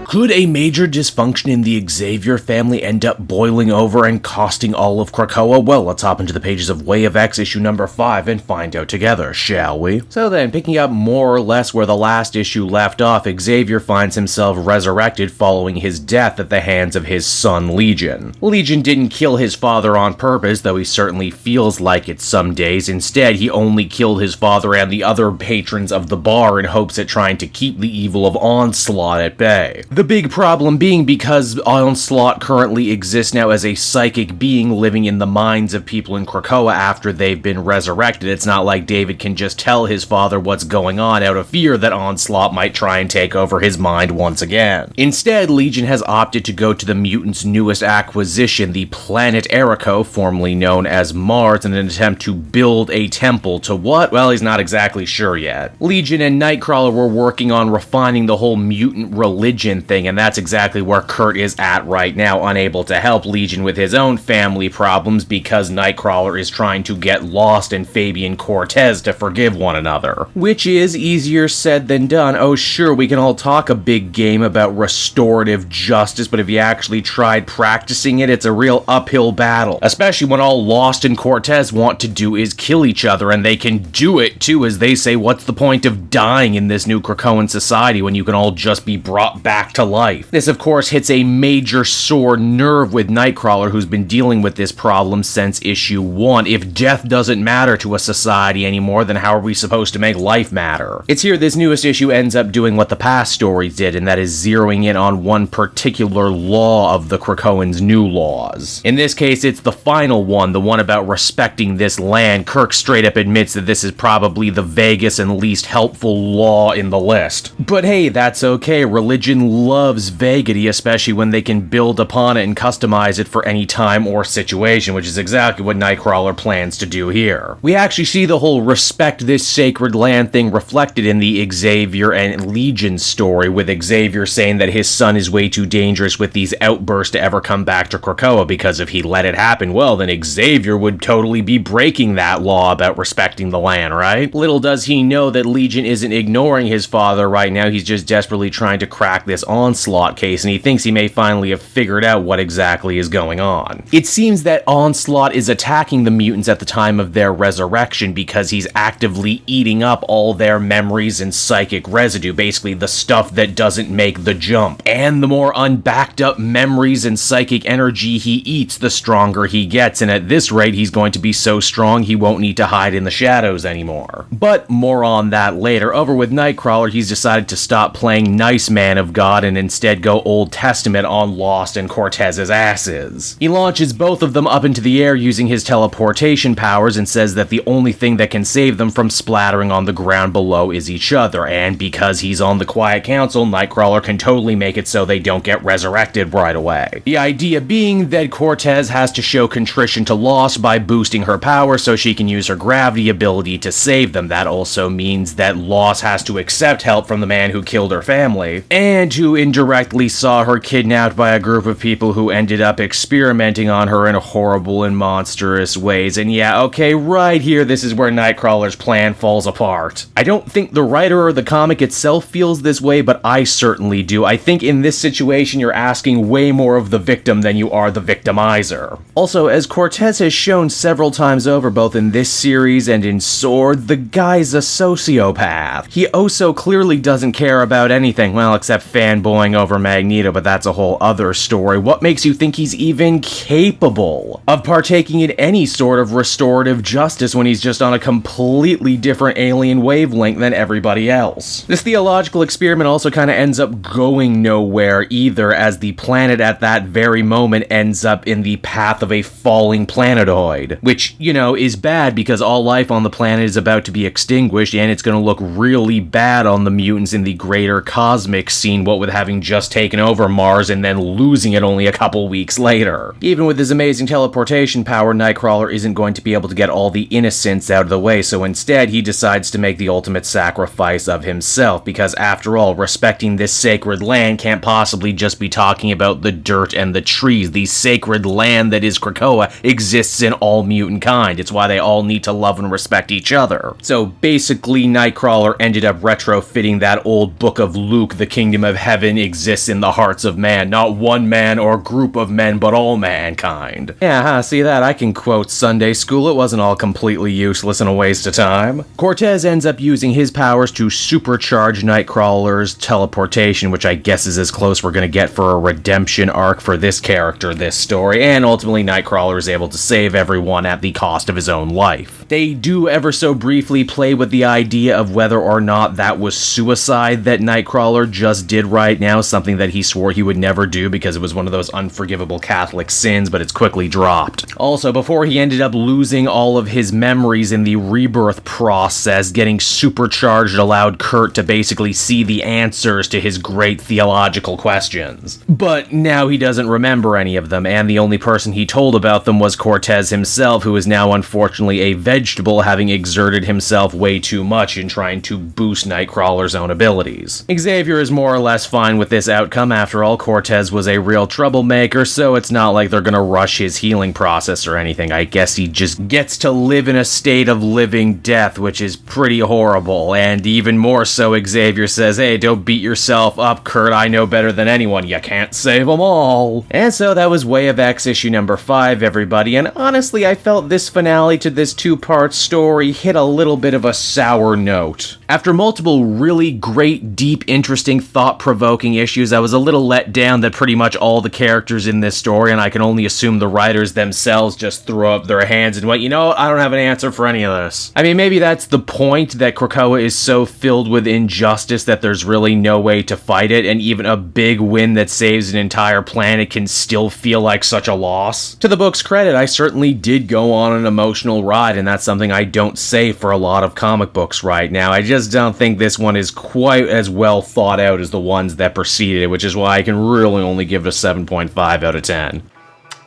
Could a major dysfunction in the Xavier family end up boiling over and costing all of Krakoa? Well, let's hop into the pages of Way of X issue number 5 and find out together, shall we? So then, picking up more or less where the last issue left off, Xavier finds himself resurrected following his death at the hands of his son Legion. Legion didn't kill his father on purpose, though he certainly feels like it some days. Instead, he only killed his father and the other patrons of the bar in hopes at trying to keep the evil of Onslaught at bay. The big problem being because Onslaught currently exists now as a psychic being living in the minds of people in Krakoa after they've been resurrected. It's not like David can just tell his father what's going on out of fear that Onslaught might try and take over his mind once again. Instead, Legion has opted to go to the mutants' newest acquisition, the planet Erico, formerly known as Mars, in an attempt to build a temple to what? Well, he's not exactly sure yet. Legion and Nightcrawler were working on refining the whole mutant religion thing, and that's exactly where Kurt is at right now, unable to help Legion with his own family problems because Nightcrawler is trying to get Lost and Fabian Cortez to forgive one another. Which is easier said than done. Oh sure, we can all talk a big game about restorative justice, but if you actually tried practicing it, it's a real uphill battle. Especially when all Lost and Cortez want to do is kill each other, and they can do it too, as they say, what's the point of dying in this new Krakoan society when you can all just be brought back to life? This of course hits a major sore nerve with Nightcrawler, who's been dealing with this problem since issue 1. If death doesn't matter to a society anymore, then how are we supposed to make life matter? It's here this newest issue ends up doing what the past stories did, and that is zeroing in on one particular law of the Krakoans' new laws. In this case, it's the final one, the one about respecting this land. Kirk straight up admits that this is probably the vaguest and least helpful law in the list. But hey, that's okay. Religion loves vaguity, especially when they can build upon it and customize it for any time or situation, which is exactly what Nightcrawler plans to do here. We actually see the whole respect this sacred land thing reflected in the Xavier and Legion story, with Xavier saying that his son is way too dangerous with these outbursts to ever come back to Krakoa, because if he let it happen, well, then Xavier would totally be breaking that law about respecting the land, right? Little does he know that Legion isn't ignoring his father right now, he's just desperately trying to crack this Onslaught case, and he thinks he may finally have figured out what exactly is going on. It seems that Onslaught is attacking the mutants at the time of their resurrection because he's actively eating up all their memories and psychic residue, basically the stuff that doesn't make the jump. And the more unbacked up memories and psychic energy he eats, the stronger he gets, and at this rate he's going to be so strong he won't need to hide in the shadows anymore. But more on that later. Over with Nightcrawler, he's decided to stop playing nice man of God and instead go Old Testament on Lost and Cortez's asses. He launches both of them up into the air using his teleportation powers and says that the only thing that can save them from splattering on the ground below is each other, and because he's on the Quiet Council, Nightcrawler can totally make it so they don't get resurrected right away. The idea being that Cortez has to show contrition to Lost by boosting her power so she can use her gravity ability to save them. That also means that Lost has to accept help from the man who killed her family, and who indirectly saw her kidnapped by a group of people who ended up experimenting on her in horrible and monstrous ways. And yeah, okay, right here, this is where Nightcrawler's plan falls apart. I don't think the writer or the comic itself feels this way, but I certainly do. I think in this situation, you're asking way more of the victim than you are the victimizer. Also, as Cortez has shown several times over, both in this series and in Sword, the guy's a sociopath. He oh so clearly doesn't care about anything, well, except fanboying over Magneto, but that's a whole other story. What makes you think he's even capable of partaking in any sort of restorative justice when he's just on a completely different alien wavelength than everybody else? This theological experiment also kind of ends up going nowhere either, as the planet at that very moment ends up in the path of a falling planetoid, which, you know, is bad because all life on the planet is about to be extinguished, and it's going to look really bad on the mutants in the greater cosmic scene, what with having just taken over Mars and then losing it only a couple weeks later. Even with his amazing teleportation power, Nightcrawler isn't going to be able to get all the innocents out of the way, so instead he decides to make the ultimate sacrifice of himself, because after all, respecting this sacred land can't possibly just be talking about the dirt and the trees. The sacred land that is Krakoa exists in all mutant kind. It's why they all need to love and respect each other. So basically, Nightcrawler ended up retrofitting that old book of Luke, the Kingdom of Heaven heaven exists in the hearts of man, not one man or group of men, but all mankind. Yeah, see that? I can quote Sunday school. It wasn't all completely useless and a waste of time. Cortez ends up using his powers to supercharge Nightcrawler's teleportation, which I guess is as close we're gonna get for a redemption arc for this character, this story, and ultimately Nightcrawler is able to save everyone at the cost of his own life. They do ever so briefly play with the idea of whether or not that was suicide that Nightcrawler just did right now, something that he swore he would never do because it was one of those unforgivable Catholic sins, but it's quickly dropped. Also, before he ended up losing all of his memories in the rebirth process, getting supercharged allowed Kurt to basically see the answers to his great theological questions. But now he doesn't remember any of them, and the only person he told about them was Cortez himself, who is now unfortunately a vegetable, having exerted himself way too much in trying to boost Nightcrawler's own abilities. Xavier is more or less fine with this outcome. After all, Cortez was a real troublemaker, so it's not like they're gonna rush his healing process or anything. I guess he just gets to live in a state of living death, which is pretty horrible. And even more so, Xavier says, hey, don't beat yourself up, Kurt. I know better than anyone. You can't save them all. And so that was Way of X issue number 5, everybody. And honestly, I felt this finale to this two-part story hit a little bit of a sour note. After multiple really great, deep, interesting, thought-provoking issues, I was a little let down that pretty much all the characters in this story, and I can only assume the writers themselves, just threw up their hands and went, you know what, I don't have an answer for any of this. I mean, maybe that's the point, that Krakoa is so filled with injustice that there's really no way to fight it, and even a big win that saves an entire planet can still feel like such a loss. To the book's credit, I certainly did go on an emotional ride, and that's something I don't say for a lot of comic books right now. I just don't think this one is quite as well thought out as the ones that preceded it, which is why I can really only give it a 7.5 out of 10.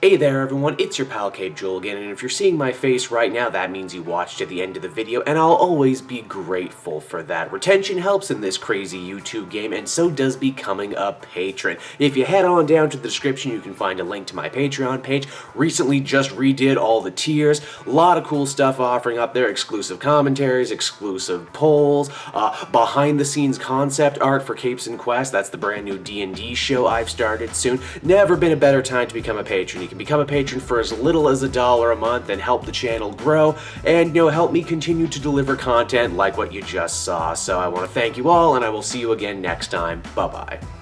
Hey there everyone, it's your pal Cape Joel again, and if you're seeing my face right now, that means you watched to the end of the video, and I'll always be grateful for that. Retention helps in this crazy YouTube game, and so does becoming a patron. If you head on down to the description, you can find a link to my Patreon page. Recently just redid all the tiers, a lot of cool stuff offering up there, exclusive commentaries, exclusive polls, behind the scenes concept art for Capes and Quest. That's the brand new D&D show I've started soon. Never been a better time to become a patron. You can become a patron for as little as $1 a month and help the channel grow and, help me continue to deliver content like what you just saw. So I want to thank you all, and I will see you again next time. Bye-bye.